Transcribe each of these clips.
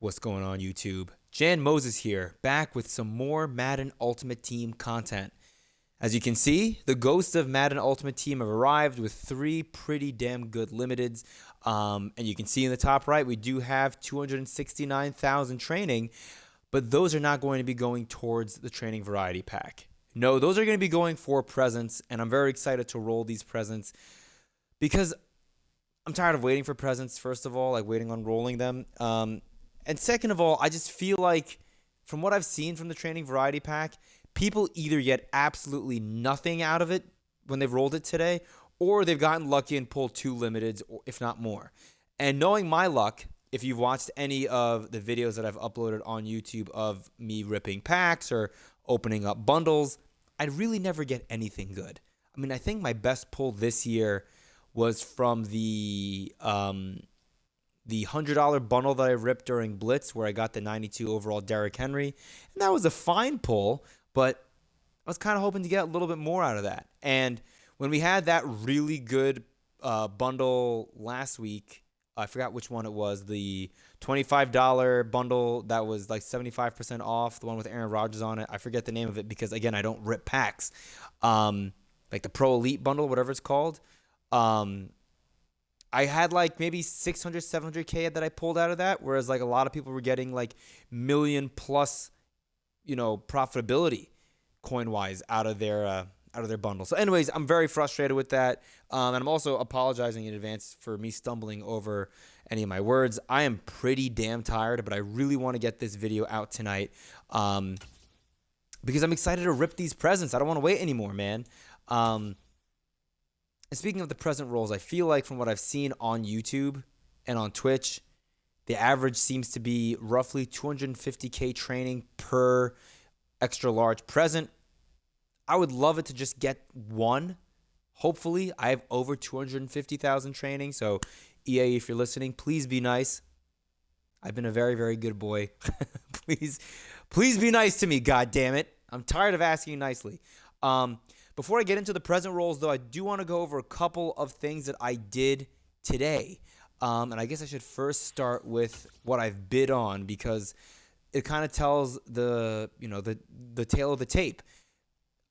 What's going on, YouTube? Jan Moses here, back with some more Madden Ultimate Team content. As you can see, the ghosts of Madden Ultimate Team have arrived with three pretty damn good limiteds. And you can see in the top right, we do have 269,000 training, but those are not going to be going towards the training variety pack. No, those are going to be going for presents, and I'm very excited to roll these presents because I'm tired of waiting for presents, first of all, like waiting on rolling them. And second of all, I just feel like from what I've seen from the training variety pack, people either get absolutely nothing out of it when they've rolled it today, or they've gotten lucky and pulled two limiteds, if not more. And knowing my luck, if you've watched any of the videos that I've uploaded on YouTube of me ripping packs or opening up bundles, I really never get anything good. I mean, I think my best pull this year was from the $100 bundle that I ripped during Blitz, where I got the 92 overall Derrick Henry. And that was a fine pull, but I was kind of hoping to get a little bit more out of that. And when we had that really good bundle last week, I forgot which one it was, the $25 bundle that was like 75% off, the one with Aaron Rodgers on it. I forget the name of it because, again, I don't rip packs. Like the Pro Elite bundle, whatever it's called. I had like maybe 600, 700K that I pulled out of that, whereas like a lot of people were getting like million plus, profitability coin-wise out of their bundle. So anyways, I'm very frustrated with that. And I'm also apologizing in advance for me stumbling over any of my words. I am pretty damn tired, but I really want to get this video out tonight because I'm excited to rip these presents. I don't want to wait anymore, man. And speaking of the present rolls, I feel like from what I've seen on YouTube and on Twitch, the average seems to be roughly 250K training per extra large present. I would love it to just get one. Hopefully, I have over 250,000 training. So, EA, if you're listening, please be nice. I've been a very, very good boy. please be nice to me, God damn it. I'm tired of asking nicely. Before I get into the present rolls, though, I do want to go over a couple of things that I did today. And I guess I should first start with what I've bid on because it kind of tells the tale of the tape.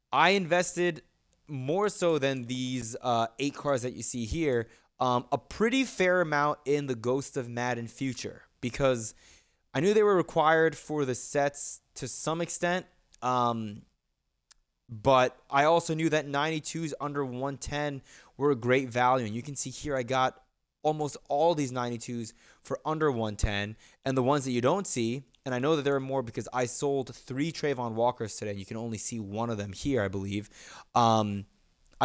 I invested more so than these 8 cards that you see here, a pretty fair amount in the Ghost of Madden Future because I knew they were required for the sets to some extent. But I also knew that 92s under 110 were a great value. And you can see here I got almost all these 92s for under 110. And the ones that you don't see, and I know that there are more because I sold 3 Trayvon Walkers today. And you can only see one of them here, I believe. I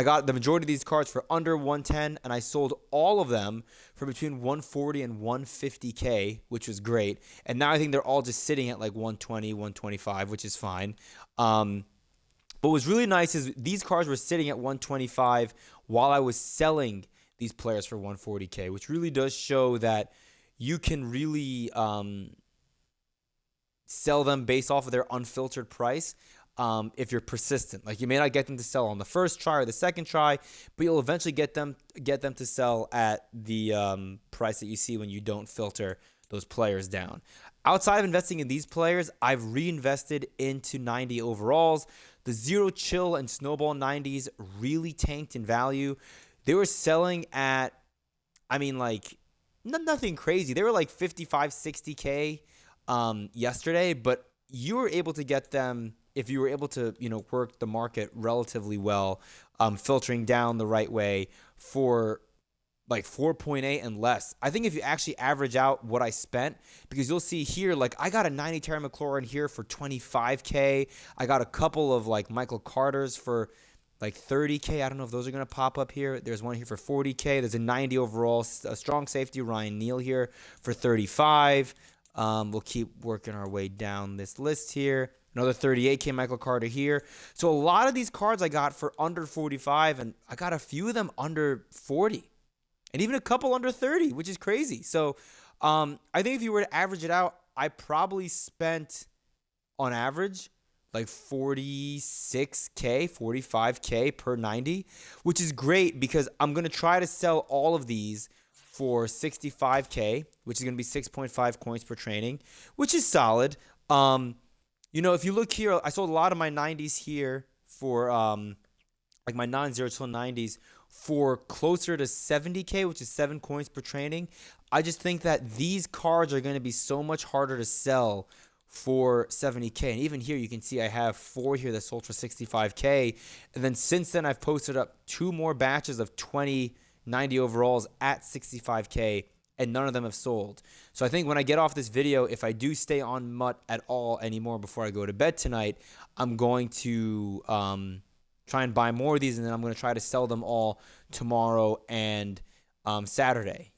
got the majority of these cards for under 110, and I sold all of them for between 140 and 150K, which was great. And now I think they're all just sitting at like 120, 125, which is fine. But what's really nice is these cards were sitting at 125 while I was selling these players for 140K, which really does show that you can really sell them based off of their unfiltered price if you're persistent. Like you may not get them to sell on the first try or the second try, but you'll eventually get them to sell at the price that you see when you don't filter those players down. Outside of investing in these players, I've reinvested into 90 overalls. The Zero Chill and Snowball 90s really tanked in value. They were selling at, nothing crazy. They were like 55, 60K yesterday, but you were able to get them if you were able to, work the market relatively well, filtering down the right way for like 4.8 and less. I think if you actually average out what I spent, because you'll see here, like I got a 90 Terry McLaurin here for 25K. I got a couple of like Michael Carter's for like 30K. I don't know if those are going to pop up here. There's one here for 40K. There's a 90 overall, a strong safety, Ryan Neal here for 35. We'll keep working our way down this list here. Another 38K Michael Carter here. So a lot of these cards I got for under 45, and I got a few of them under 40. And even a couple under 30, which is crazy. So I think if you were to average it out, I probably spent, on average, like 46K, 45K per 90, which is great because I'm going to try to sell all of these for 65K, which is going to be 6.5 coins per training, which is solid. If you look here, I sold a lot of my 90s here for like my non-0 till 90s for closer to 70K, which is 7 coins per training. I just think that these cards are going to be so much harder to sell for 70K. And even here, you can see I have 4 here that sold for 65K. And then since then, I've posted up 2 more batches of 90 overalls at 65K, and none of them have sold. So I think when I get off this video, if I do stay on MUT at all anymore before I go to bed tonight, I'm going to try and buy more of these, and then I'm going to try to sell them all tomorrow and Saturday.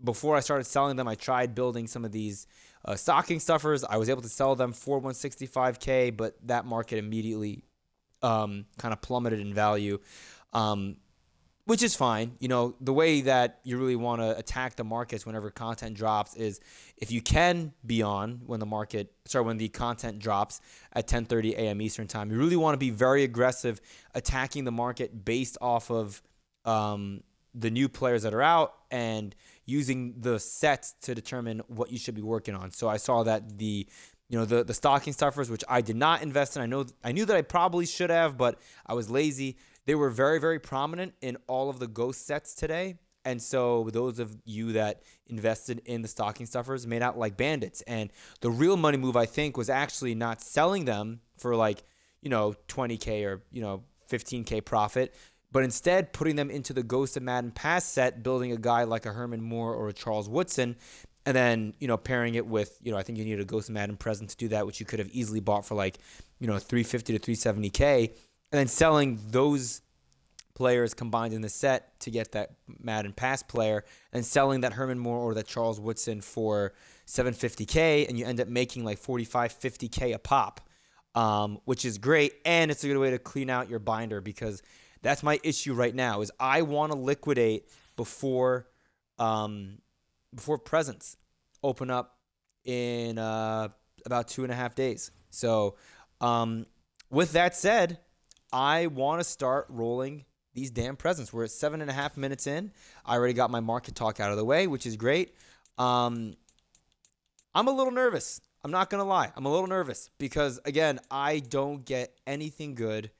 Before I started selling them, I tried building some of these stocking stuffers. I was able to sell them for 165K, but that market immediately kind of plummeted in value, which is fine. The way that you really want to attack the markets whenever content drops is if you can be on when the content drops at 10:30 a.m. Eastern time. You really want to be very aggressive attacking the market based off of the new players that are out and using the sets to determine what you should be working on. So I saw that the stocking stuffers, which I did not invest in. I knew that I probably should have, but I was lazy. They were very, very prominent in all of the ghost sets today. And so those of you that invested in the stocking stuffers may not like bandits. And the real money move, I think, was actually not selling them for 20K or 15K profit, but instead putting them into the Ghost of Madden Pass set, building a guy like a Herman Moore or a Charles Woodson, and then pairing it with I think you need a Ghost of Madden present to do that, which you could have easily bought for 350 to 370K, and then selling those players combined in the set to get that Madden Pass player, and selling that Herman Moore or that Charles Woodson for 750K, and you end up making 45, 50K a pop, which is great, and it's a good way to clean out your binder, because that's my issue right now is I want to liquidate before presents open up in about 2.5 days. So with that said, I want to start rolling these damn presents. We're at 7.5 minutes in. I already got my market talk out of the way, which is great. I'm a little nervous. I'm not going to lie. I'm a little nervous because, again, I don't get anything good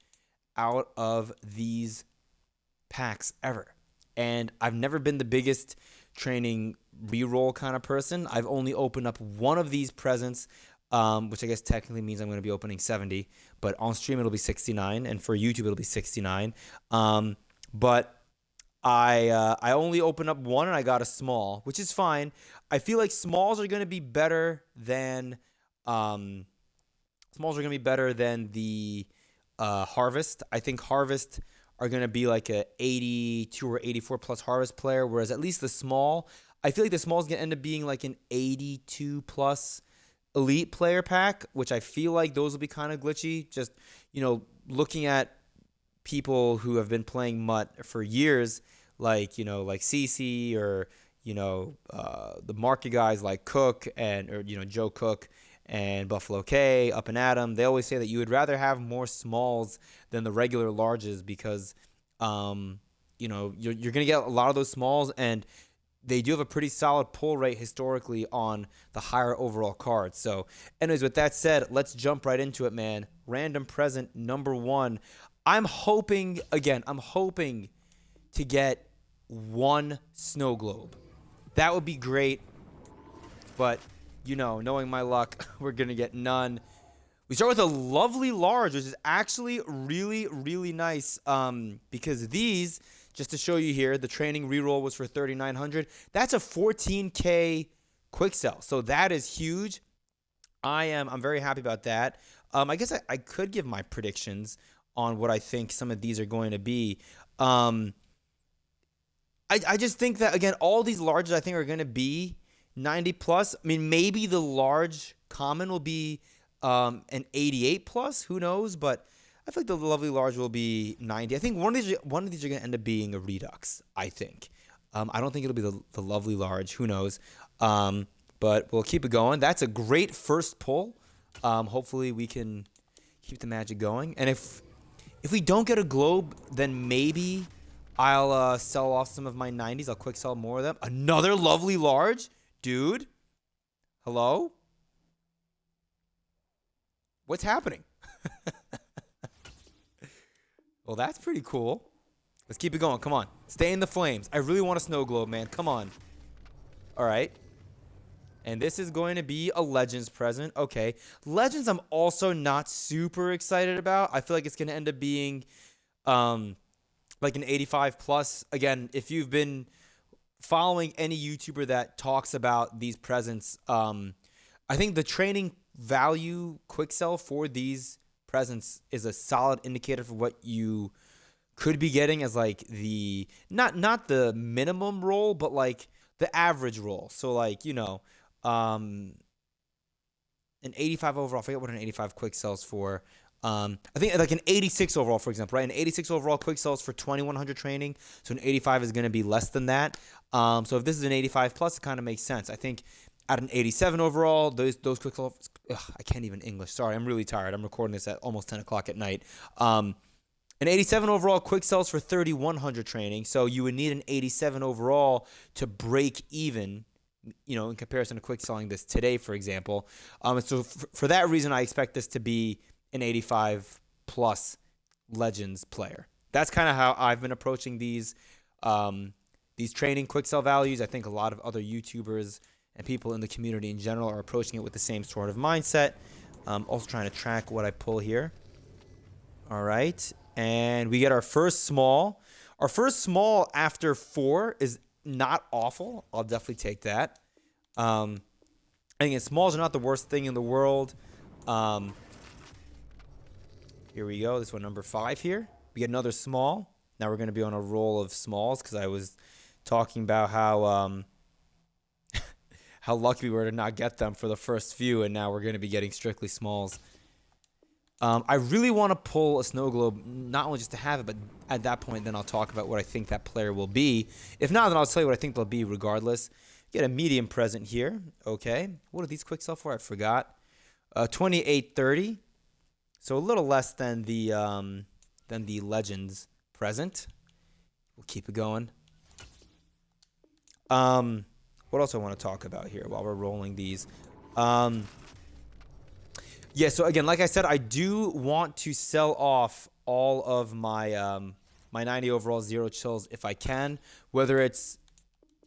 out of these packs ever. And I've never been the biggest training reroll kind of person. I've only opened up one of these presents, which I guess technically means I'm going to be opening 70, but on stream it'll be 69, and for YouTube it'll be 69. But I only opened up one and I got a small, which is fine. I feel like smalls are going to be better than the Harvest. I think Harvest are going to be like a 82 or 84 plus Harvest player, whereas at least the small, I feel like the small is going to end up being like an 82 plus elite player pack, which I feel like those will be kind of glitchy. Just, looking at people who have been playing MUT for years, like CC or, the market guys like Cook or Joe Cook and Buffalo K, Up and Adam, they always say that you would rather have more smalls than the regular larges because, you're going to get a lot of those smalls, and they do have a pretty solid pull rate historically on the higher overall cards. So anyways, with that said, let's jump right into it, man. Random present number 1. I'm hoping to get 1 snow globe. That would be great, but knowing my luck, we're going to get none. We start with a lovely large, which is actually really, really nice because these, just to show you here, the training reroll was for 3,900. That's a 14K quick sell, so that is huge. I'm very happy about that. I guess I could give my predictions on what I think some of these are going to be. I just think that, again, all these larges I think are going to be 90 plus. I mean, maybe the large common will be an 88 plus. Who knows? But I feel like the lovely large will be 90. I think one of these are going to end up being a redux, I think. I don't think it'll be the lovely large. Who knows? But we'll keep it going. That's a great first pull. Hopefully we can keep the magic going. And if we don't get a globe, then maybe I'll sell off some of my 90s. I'll quick sell more of them. Another lovely large? Dude? Hello? What's happening? Well, that's pretty cool. Let's keep it going. Come on. Stay in the flames. I really want a snow globe, man. Come on. All right. And this is going to be a Legends present. Okay. Legends I'm also not super excited about. I feel like it's going to end up being like an 85 plus. Again, if you've been following any YouTuber that talks about these presents, I think the training value quick sell for these presents is a solid indicator for what you could be getting as like the not the minimum roll, but like the average roll. So like, you know, an 85 overall. I forget what an 85 quick sells for. I think like an 86 overall, for example, right? An 86 overall quick sells for 2100 training. So an 85 is going to be less than that. So if this is an 85 plus, it kind of makes sense. I think at an 87 overall, those quick sells, I can't even English. Sorry, I'm really tired. I'm recording this at almost 10 o'clock at night. An 87 overall quick sells for 3100 training. So you would need an 87 overall to break even, you know, in comparison to quick selling this today, for example. So for that reason, I expect this to be an 85 plus Legends player. That's kind of how I've been approaching these training quick sell values. I think a lot of other YouTubers and people in the community in general are approaching it with the same sort of mindset. Also trying to track what I pull here. All right. And we get our first small. Our first small after 4 is not awful. I'll definitely take that. I think smalls are not the worst thing in the world. Here we go. This one, number 5 here. We get another small. Now we're going to be on a roll of smalls because I was talking about how how lucky we were to not get them for the first few, and now we're going to be getting strictly smalls. I really want to pull a snow globe, not only just to have it, but at that point, then I'll talk about what I think that player will be. If not, then I'll tell you what I think they'll be regardless. Get a medium present here. Okay. What are these quick sell for? I forgot. 2830. So a little less than the Legends present. We'll keep it going. What else I want to talk about here while we're rolling these? Yeah, so again, like I said, I do want to sell off all of my my 90 overall zero chills if I can, whether it's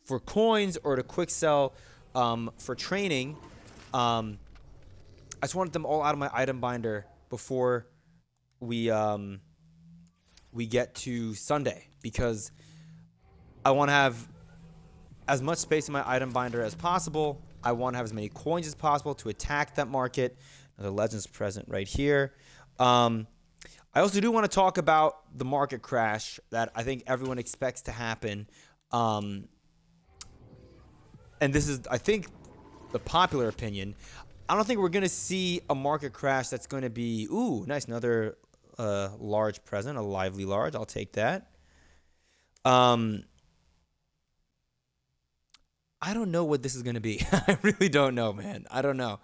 for coins or to quick sell for training. I just wanted them all out of my item binder before we get to Sunday, because I want to have as much space in my item binder as possible. I want to have as many coins as possible to attack that market. Another Legends present right here. I also do want to talk about the market crash that I think everyone expects to happen. And this is, I think, the popular opinion. I don't think we're going to see a market crash that's going to be, ooh, nice, another large present, a lively large. I'll take that. I don't know what this is going to be. I really don't know, man. I don't know.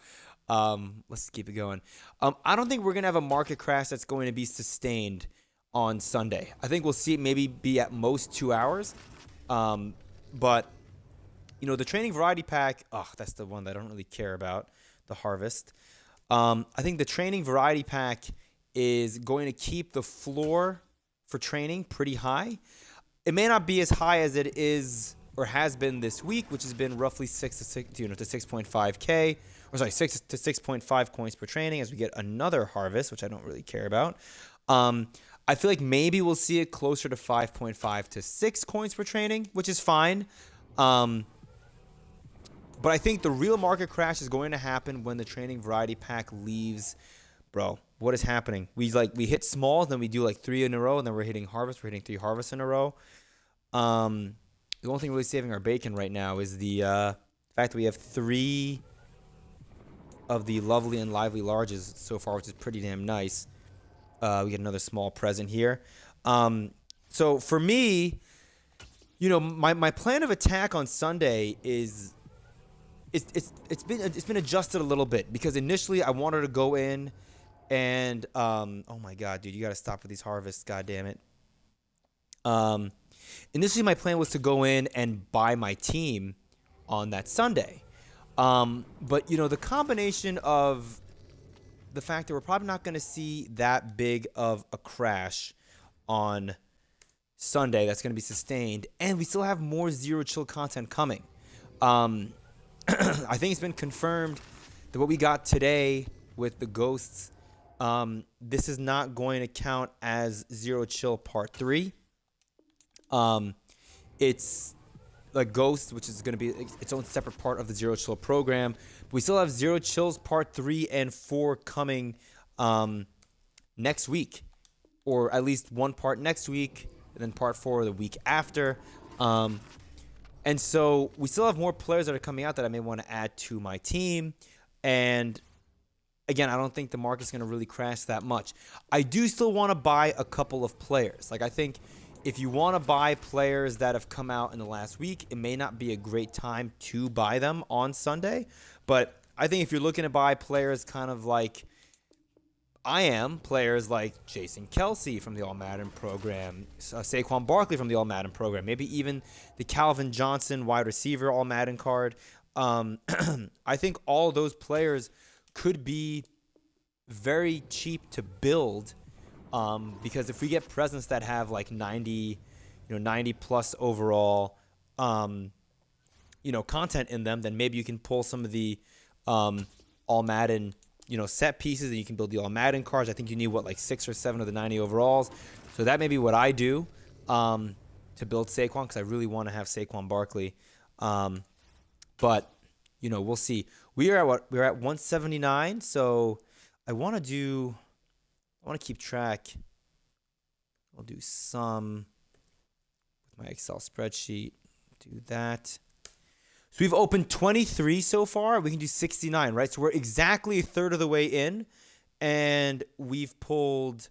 Let's keep it going. I don't think we're going to have a market crash that's going to be sustained on Sunday. I think we'll see it maybe be at most 2 hours. But, you know, the training variety pack, that's the one that I don't really care about, the harvest. I think the training variety pack is going to keep the floor for training pretty high. It may not be as high as it is or has been this week, which has been roughly 6 to 6.5K. Or sorry, 6 to 6.5 coins per training as we get another harvest, which I don't really care about. I feel like maybe we'll see it closer to 5.5 to 6 coins per training, which is fine. But I think the real market crash is going to happen when the training variety pack leaves. Bro, what is happening? We hit smalls, then we do like 3 in a row, and then we're hitting harvest. We're hitting 3 harvests in a row. The only thing really saving our bacon right now is the fact that we have 3 of the lovely and lively larges so far, which is pretty damn nice. We get another small present here. So for me, you know, my plan of attack on Sunday is it's been adjusted a little bit, because initially I wanted to go in and oh my god, dude, you got to stop with these harvests, god damn it. Initially, my plan was to go in and buy my team on that Sunday. But, the combination of the fact that we're probably not going to see that big of a crash on Sunday that's going to be sustained, and we still have more Zero Chill content coming. I think it's been confirmed that what we got today with the ghosts, this is not going to count as Zero Chill Part 3. It's like Ghost, which is going to be its own separate part of the Zero Chill program. But we still have Zero Chills Part 3 and 4 coming next week, or at least one part next week, and then Part 4 the week after. And so we still have more players that are coming out that I may want to add to my team. And again, I don't think the market's going to really crash that much. I do still want to buy a couple of players. Like, I think if you want to buy players that have come out in the last week, it may not be a great time to buy them on Sunday. But I think if you're looking to buy players kind of like I am, players like Jason Kelsey from the All Madden program, Saquon Barkley from the All Madden program, maybe even the Calvin Johnson wide receiver All Madden card. I think all of those players could be very cheap to build, because if we get presents that have like 90 plus overall, content in them, then maybe you can pull some of the All Madden set pieces, and you can build the All Madden cards. I think you need like 6 or 7 of the 90 overalls. So that may be what I do to build Saquon, because I really want to have Saquon Barkley. But we'll see. We're at 179. So I want to keep track. I'll do some with my Excel spreadsheet. Do that. So we've opened 23 so far. We can do 69, right? So we're exactly a third of the way in, and we've pulled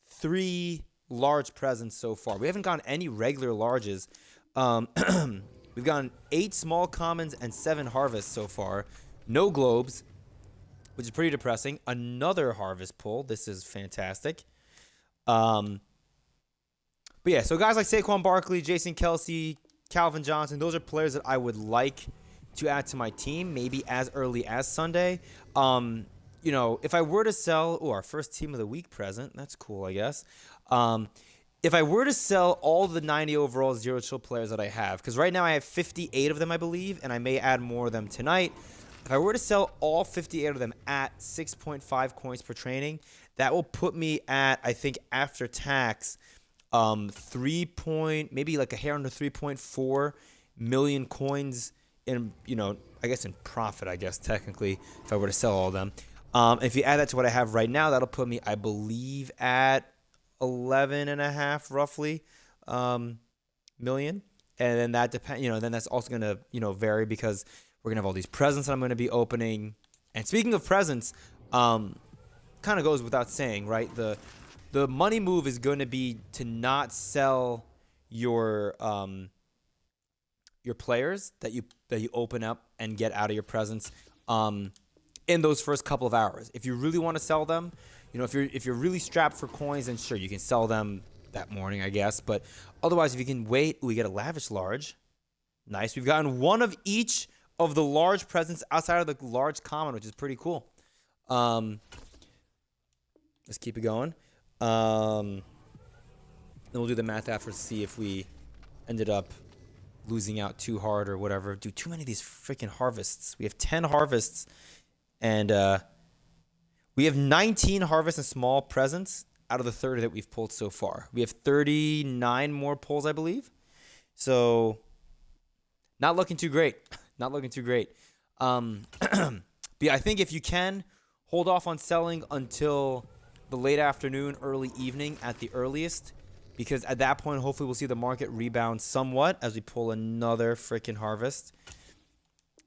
3 large presents so far. We haven't gotten any regular larges. We've gotten 8 small commons and 7 harvests so far. No globes, which is pretty depressing. Another harvest pull. This is fantastic. But yeah, so guys like Saquon Barkley, Jason Kelsey, Calvin Johnson, those are players that I would like to add to my team, maybe as early as Sunday. If I were to sell, our first team of the week present, that's cool, I guess. If I were to sell all the 90 overall Zero Chill players that I have, because right now I have 58 of them, I believe, and I may add more of them tonight. If I were to sell all 58 of them at 6.5 coins per training, that will put me at, I think, after tax, maybe like a hair under 3.4 million coins in, I guess in profit, technically, if I were to sell all of them. If you add that to what I have right now, that'll put me, I believe, at 11.5 roughly million. And then that depends, then that's also going to, vary, because we're going to have all these presents that I'm going to be opening. And speaking of presents, kind of goes without saying, right? The money move is going to be to not sell your players that you open up and get out of your presence in those first couple of hours. If you really want to sell them, if you're really strapped for coins, then sure, you can sell them that morning, I guess. But otherwise, if you can wait, we get a lavish large. Nice. We've gotten one of each of the large presents outside of the large common, which is pretty cool. Let's keep it going. Then we'll do the math after to see if we ended up losing out too hard or whatever. Do too many of these freaking harvests. We have 10 harvests, and we have 19 harvests and small presents out of the 30 that we've pulled so far. We have 39 more pulls, I believe. So not looking too great. Not looking too great. But yeah, I think if you can, hold off on selling until the late afternoon, early evening at the earliest, because at that point, hopefully we'll see the market rebound somewhat as we pull another freaking harvest.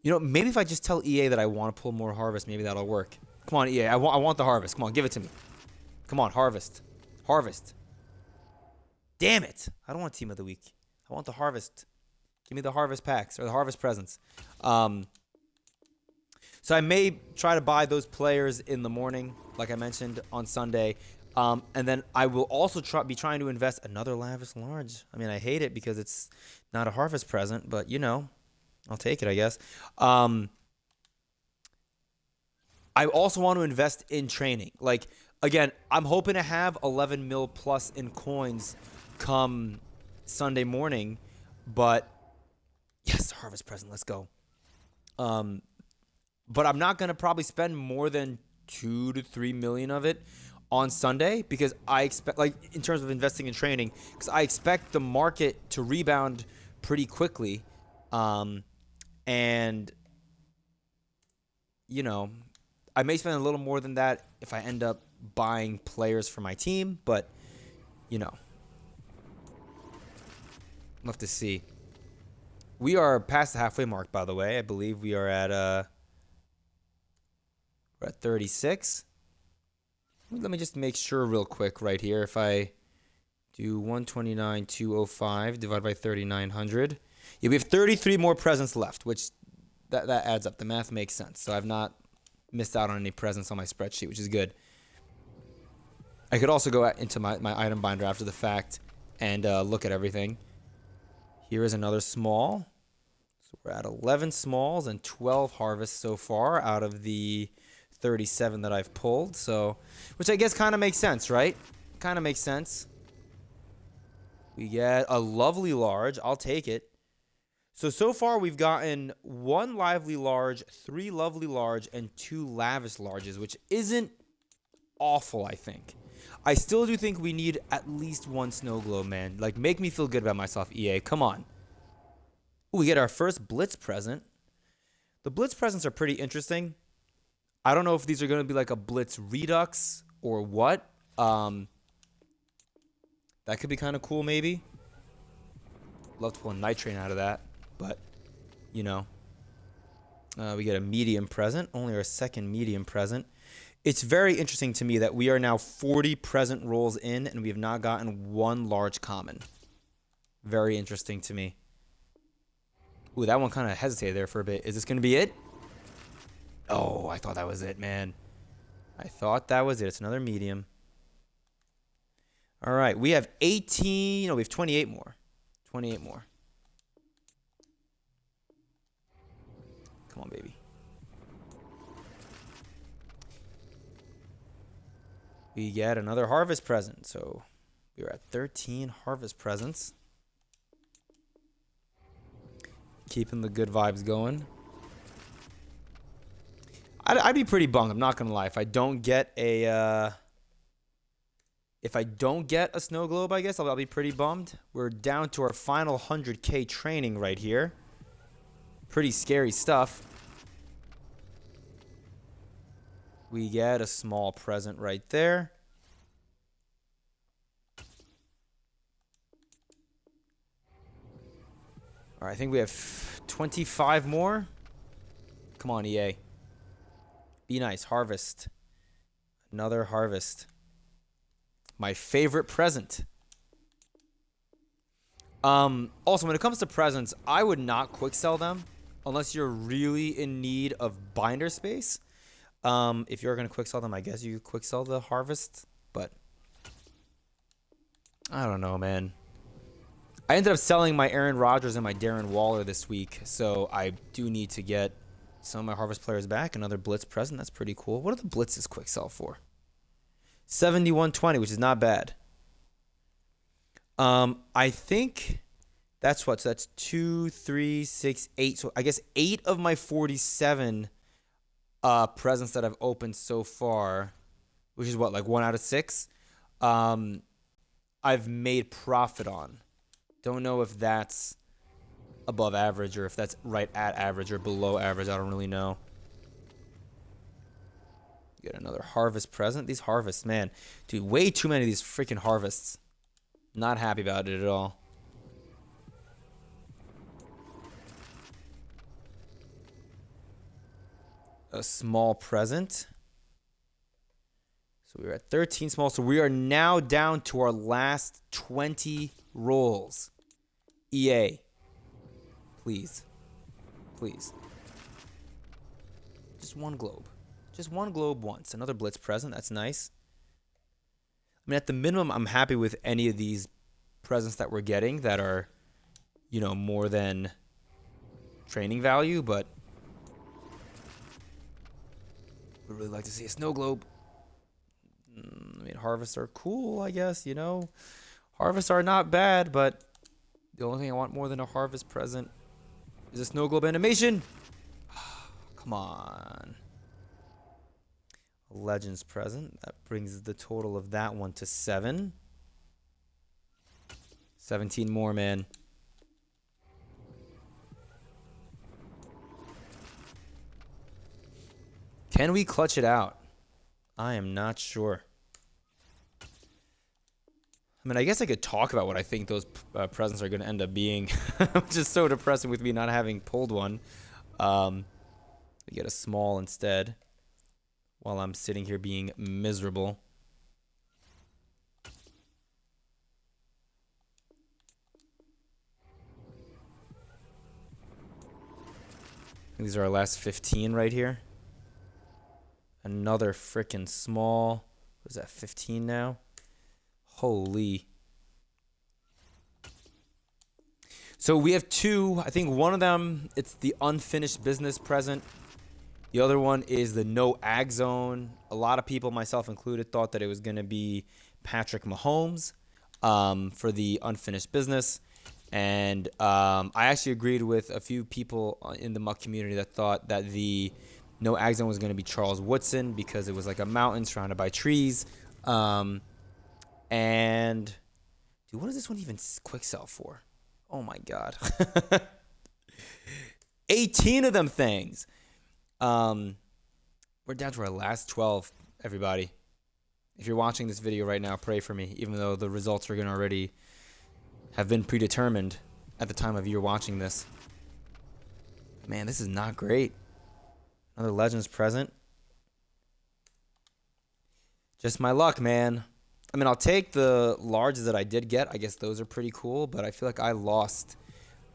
Maybe if I just tell EA that I want to pull more harvest, maybe that'll work. Come on, EA, I want the harvest. Come on, give it to me. Come on, harvest. Harvest. Damn it. I don't want team of the week. I want the harvest. Give me the harvest packs or the harvest presents. So I may try to buy those players in the morning, like I mentioned on Sunday. And then I will also be trying to invest another lavish large. I mean, I hate it because it's not a harvest present, but you know, I'll take it, I guess. I also want to invest in training. Like, again, I'm hoping to have 11 mil plus in coins come Sunday morning, but yes, harvest present, let's go. But I'm not going to probably spend more than 2 to 3 million of it on Sunday because I expect, like, in terms of investing in training, because I expect the market to rebound pretty quickly. And, you know, I may spend a little more than that if I end up buying players for my team, but, you know, we'll have to see. We are past the halfway mark, by the way. I believe we are at we're at 36. Let me just make sure real quick right here. If I do 129,205 divided by 3,900, yeah, we have 33 more presents left, which that adds up. The math makes sense. So I've not missed out on any presents on my spreadsheet, which is good. I could also go into my item binder after the fact and look at everything. Here is another small. So we're at 11 smalls and 12 harvests so far out of the 37 that I've pulled. So, which I guess kind of makes sense, right? Kind of makes sense. We get a lovely large. I'll take it. So far we've gotten 1 lively large, 3 lovely large, and 2 lavish larges, which isn't awful, I think. I still do think we need at least 1 snow globe, man. Like, make me feel good about myself, EA. Come on. Ooh, we get our first blitz present. The blitz presents are pretty interesting. I don't know if these are going to be like a blitz redux or what. That could be kind of cool, maybe. Love to pull a nitrate out of that. But, you know, we get a medium present, only our second medium present. It's very interesting to me that we are now 40 present rolls in and we have not gotten 1 large common. Very interesting to me. Ooh, that one kind of hesitated there for a bit. Is this going to be it? Oh, I thought that was it, man. I thought that was it. It's another medium. All right, we have 18. No, we have 28 more. 28 more. Come on, baby. We get another harvest present. So we are at 13 harvest presents. Keeping the good vibes going. I'd be pretty bummed. I'm not gonna lie. If I don't get a snow globe, I guess I'll be pretty bummed. We're down to our final 100K training right here. Pretty scary stuff. We get a small present right there. All right, I think we have 25 more. Come on, EA. Be nice. Harvest. Another harvest. My favorite present. Also, when it comes to presents, I would not quick sell them unless you're really in need of binder space. If you're going to quick sell them, I guess you could quick sell the harvest. But I don't know, man. I ended up selling my Aaron Rodgers and my Darren Waller this week, so I do need to get some of my harvest players back. Another blitz present. That's pretty cool. What are the blitzes quick sell for? 71.20, which is not bad. I think that's what. So that's 2, 3, 6, 8. So I guess 8 of my 47 presents that I've opened so far, which is what, like 1 out of 6, I've made profit on. Don't know if that's above average or if that's right at average or below average. I don't really know. Get another harvest present. These harvests, man. Dude, way too many of these freaking harvests. Not happy about it at all. A small present. So we're at 13 small. So we are now down to our last 20 rolls. EA. Please. Please. Just 1 globe. Just 1 globe once. Another blitz present. That's nice. I mean, at the minimum, I'm happy with any of these presents that we're getting that are, more than training value, but would really like to see a snow globe. I mean, harvests are cool, I guess, Harvests are not bad, but the only thing I want more than a harvest present is a snow globe animation. Come on. A Legends present. That brings the total of that one to 7. 17 more, man. Can we clutch it out? I am not sure. I mean, I guess I could talk about what I think those presents are going to end up being, which is so depressing with me not having pulled one. We get a small instead while I'm sitting here being miserable. These are our last 15 right here. Another freaking small. What is that, 15 now? Holy. So we have 2. I think one of them, it's the unfinished business present. The other one is the no ag zone. A lot of people, myself included, thought that it was going to be Patrick Mahomes for the unfinished business. And I actually agreed with a few people in the MUT community that thought that the no ag zone was going to be Charles Woodson because it was like a mountain surrounded by trees. And, dude, what is this one even quick sell for? Oh, my God. 18 of them things. We're down to our last 12, everybody. If you're watching this video right now, pray for me, even though the results are going to already have been predetermined at the time of you watching this. Man, this is not great. Another Legends present. Just my luck, man. I mean, I'll take the larges that I did get. I guess those are pretty cool, but I feel like I lost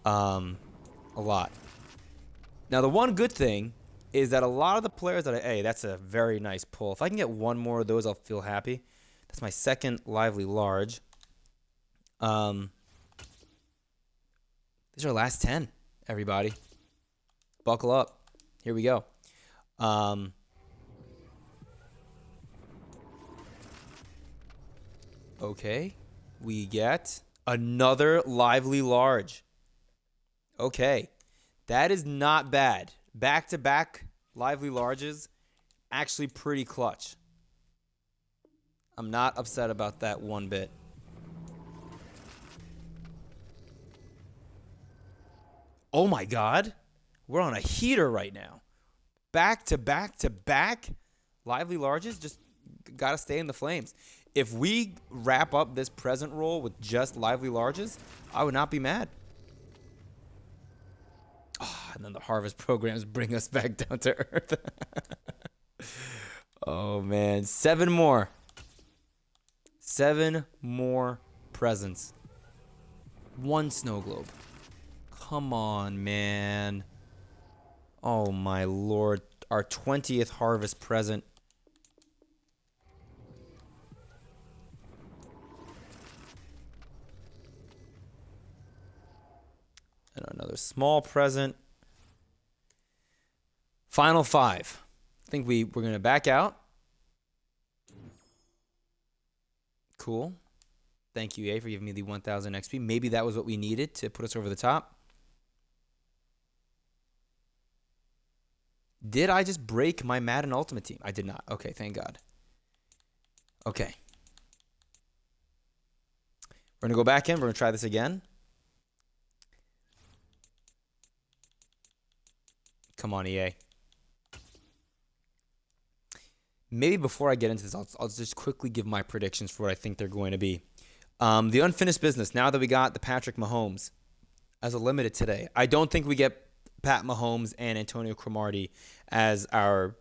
a lot. Now, the one good thing is that a lot of the players that hey, that's a very nice pull. If I can get one more of those, I'll feel happy. That's my second lively large. These are our last 10, everybody. Buckle up. Here we go. Okay. We get another lively large. Okay. That is not bad. Back-to-back lively larges, actually pretty clutch. I'm not upset about that one bit. Oh my God. We're on a heater right now. Back-to-back-to-back lively larges, just got to stay in the flames. If we wrap up this present roll with just lively larges, I would not be mad. Oh, and then the harvest programs bring us back down to earth. Oh, man. 7 more. 7 more presents. 1 snow globe. Come on, man. Oh, my Lord. Our 20th harvest present. And another small present. Final 5. I think we're going to back out. Cool. Thank you, A, for giving me the 1,000 XP. Maybe that was what we needed to put us over the top. Did I just break my Madden Ultimate Team? I did not. Okay, thank God. Okay. We're going to go back in. We're going to try this again. Come on, EA. Maybe before I get into this, I'll just quickly give my predictions for what I think they're going to be. The unfinished business, now that we got the Patrick Mahomes as a limited today, I don't think we get Pat Mahomes and Antonio Cromartie as our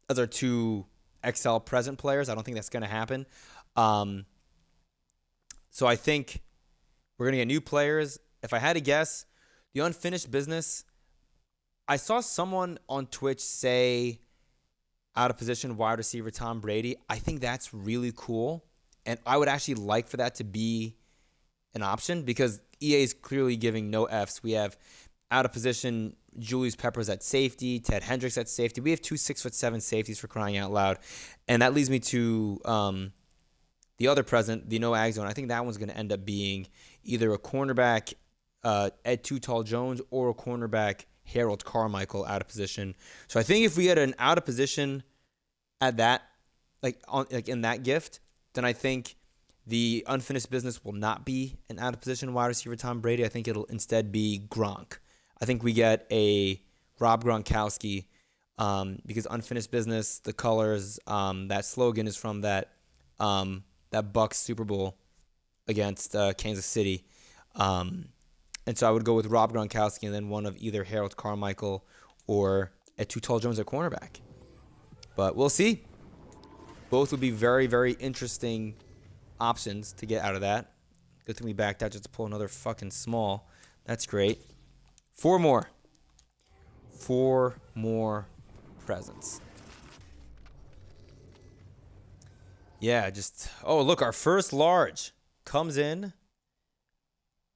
2 XL present players. I don't think that's going to happen. So I think we're going to get new players. If I had to guess, the unfinished business, I saw someone on Twitch say out of position wide receiver Tom Brady. I think that's really cool. And I would actually like for that to be an option because EA is clearly giving no Fs. We have out of position Julius Peppers at safety, Ted Hendricks at safety. We have two 6'7" safeties for crying out loud. And that leads me to the other present, the no ag zone. I think that one's going to end up being either a cornerback, Ed Too Tall Jones, or a cornerback, Harold Carmichael, out of position. So I think if we get an out of position at that, like in that gift, then I think the unfinished business will not be an out of position wide receiver Tom Brady. I think it'll instead be Gronk. I think we get a Rob Gronkowski because unfinished business, the colors, that slogan is from that Bucs Super Bowl against Kansas City. And so I would go with Rob Gronkowski and then one of either Harold Carmichael or a Too Tall Jones at cornerback. But we'll see. Both would be very, very interesting options to get out of that. Good thing we backed out just to pull another fucking small. That's great. Four more presents. Yeah, oh, look, our first large comes in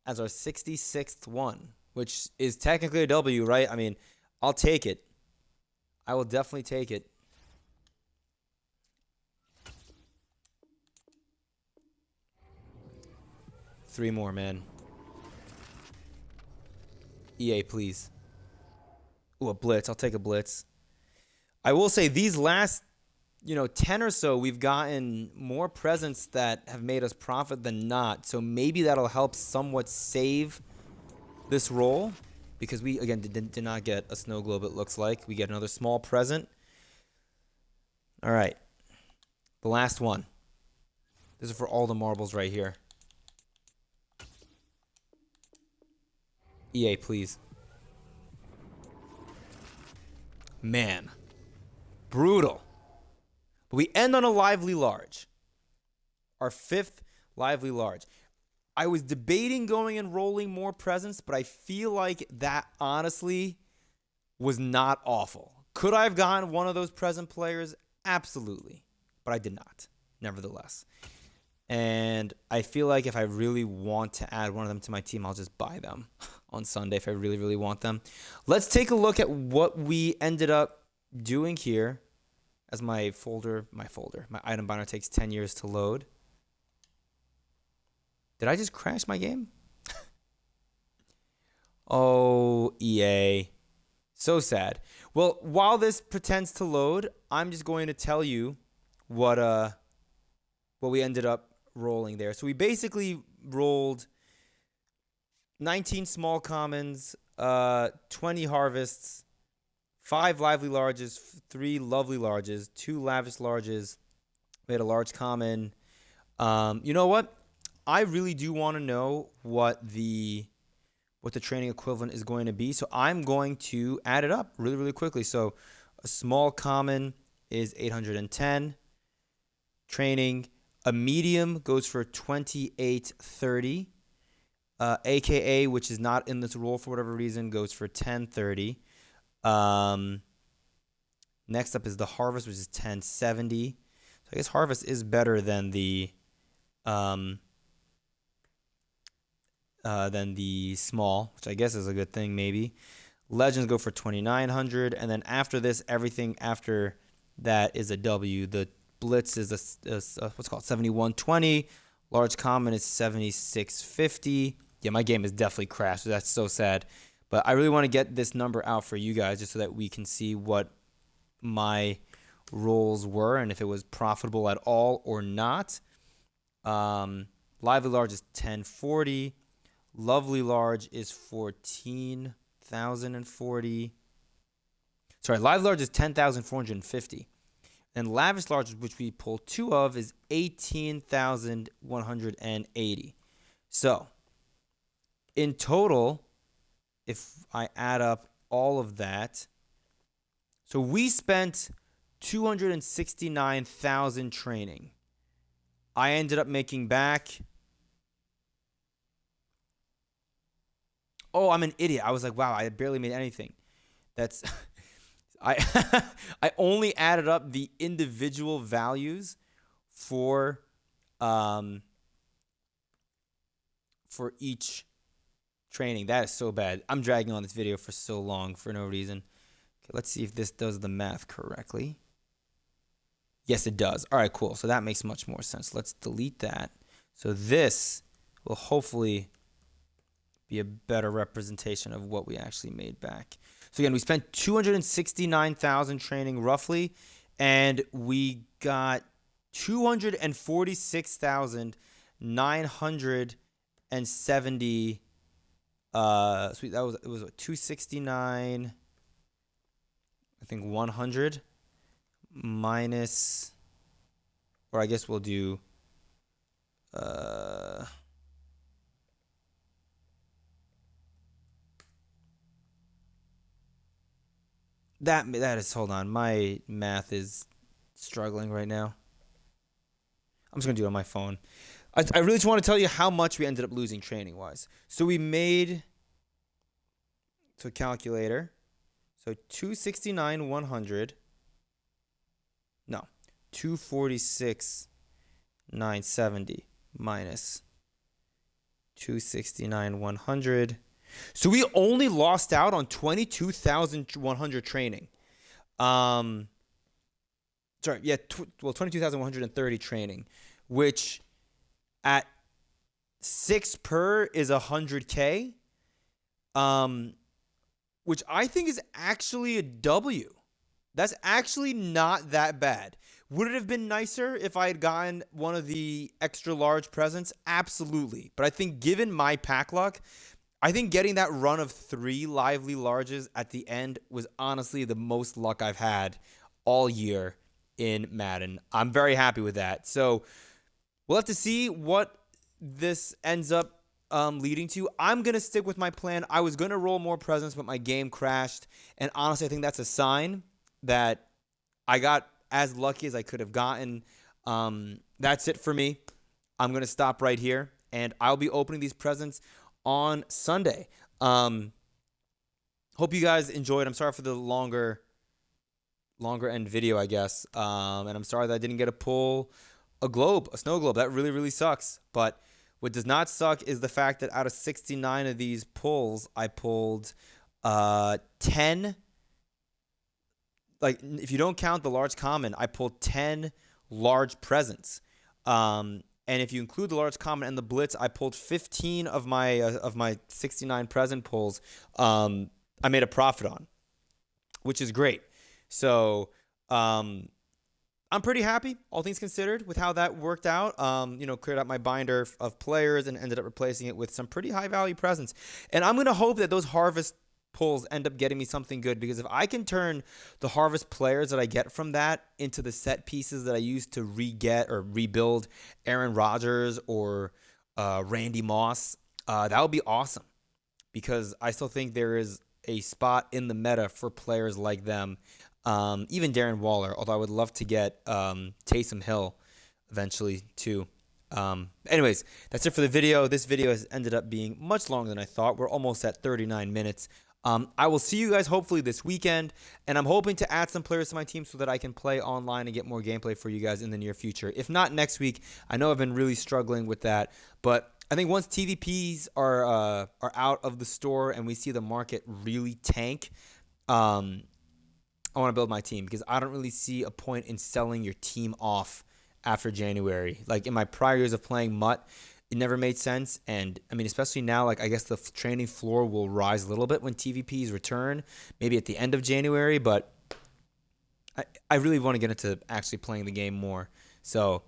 as our 66th one, which is technically a W, right? I mean, I'll take it. I will definitely take it. Three more, man. EA, please. Ooh, a blitz. I'll take a blitz. I will say these last, 10 or so, we've gotten more presents that have made us profit than not. So maybe that'll help somewhat save this roll because we, again, did not get a snow globe, it looks like. We get another small present. All right. The last one. This is for all the marbles right here. EA, please. Man. Brutal. But we end on a lively large. Our fifth lively large. I was debating going and rolling more presents, but I feel like that honestly was not awful. Could I have gotten one of those present players? Absolutely. But I did not, nevertheless. And I feel like if I really want to add one of them to my team, I'll just buy them on Sunday if I really, really want them. Let's take a look at what we ended up doing here as my item binder takes 10 years to load. Did I just crash my game? Oh, EA. So sad. Well, while this pretends to load, I'm just going to tell you what we ended up rolling there. So we basically rolled 19 small commons, 20 harvests, 5 lively larges, 3 lovely larges, 2 lavish larges. We had a large common. You know what? I really do want to know what the training equivalent is going to be. So I'm going to add it up really, really quickly. So a small common is 810. Training. A medium goes for 2830. AKA, which is not in this roll for whatever reason, goes for 1030. Next up is the harvest, which is 1070. So I guess harvest is better than the small, which I guess is a good thing maybe. Legends go for 2900, and then after this, everything after that is a W. The blitz is what's called 7120. Large common is 7650. Yeah, my game is definitely crashed. So that's so sad. But I really want to get this number out for you guys just so that we can see what my rolls were and if it was profitable at all or not. Lively large is 1040. Lovely large is 14,040. Sorry, live large is 10,450. And lavish large, which we pulled 2 of, is 18,180. So, in total, if I add up all of that, so we spent 269,000 training. I ended up making back. Oh, I'm an idiot. I was like, wow, I barely made anything. That's I I only added up the individual values for for each training. That is so bad. I'm dragging on this video for so long for no reason. Okay, let's see if this does the math correctly. Yes, it does. All right, cool. So that makes much more sense. Let's delete that. So this will hopefully be a better representation of what we actually made back. So again, we spent 269,000 training roughly, and we got 246,970. So it was 269. I think 100 minus, or I guess we'll do. That is, hold on, my math is struggling right now. I'm just gonna do it on my phone. I really just want to tell you how much we ended up losing training wise. So we made, so calculator, so 269 100. No, 246 970 minus 269 100. So we only lost out on 22,100 training. Sorry, yeah, 22,130 training, which at 6 per is 100K, which I think is actually a W. That's actually not that bad. Would it have been nicer if I had gotten one of the extra large presents? Absolutely. But I think given my pack luck, I think getting that run of 3 lively larges at the end was honestly the most luck I've had all year in Madden. I'm very happy with that. So we'll have to see what this ends up leading to. I'm going to stick with my plan. I was going to roll more presents, but my game crashed. And honestly, I think that's a sign that I got as lucky as I could have gotten. That's it for me. I'm going to stop right here, and I'll be opening these presents on Sunday. Hope you guys enjoyed. I'm sorry for the longer end video, I guess. And I'm sorry that I didn't get to pull a snow globe. That really, really sucks. But what does not suck is the fact that out of 69 of these pulls, I pulled 10. Like, if you don't count the large common, I pulled 10 large presents. And if you include the large common and the blitz, I pulled 15 of my 69 present pulls. I made a profit on, which is great. So I'm pretty happy, all things considered, with how that worked out. Cleared out my binder of players and ended up replacing it with some pretty high value presents. And I'm gonna hope that those harvest pulls end up getting me something good, because if I can turn the harvest players that I get from that into the set pieces that I use to re-get or rebuild Aaron Rodgers or Randy Moss, that would be awesome, because I still think there is a spot in the meta for players like them. Even Darren Waller, although I would love to get Taysom Hill eventually too. Anyways, that's it for the video. This video has ended up being much longer than I thought. We're almost at 39 minutes. I will see you guys hopefully this weekend, and I'm hoping to add some players to my team so that I can play online and get more gameplay for you guys in the near future. If not next week, I know I've been really struggling with that, but I think once TVPs are out of the store and we see the market really tank, I want to build my team, because I don't really see a point in selling your team off after January. Like in my prior years of playing MUT, it never made sense. And I mean, especially now, like I guess the training floor will rise a little bit when TVPs return, maybe at the end of January, but I really want to get into actually playing the game more. So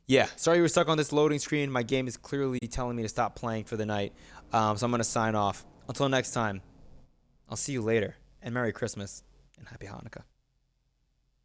yeah, sorry you were stuck on this loading screen. My game is clearly telling me to stop playing for the night. So I'm going to sign off. Until next time, I'll see you later, and Merry Christmas and Happy Hanukkah.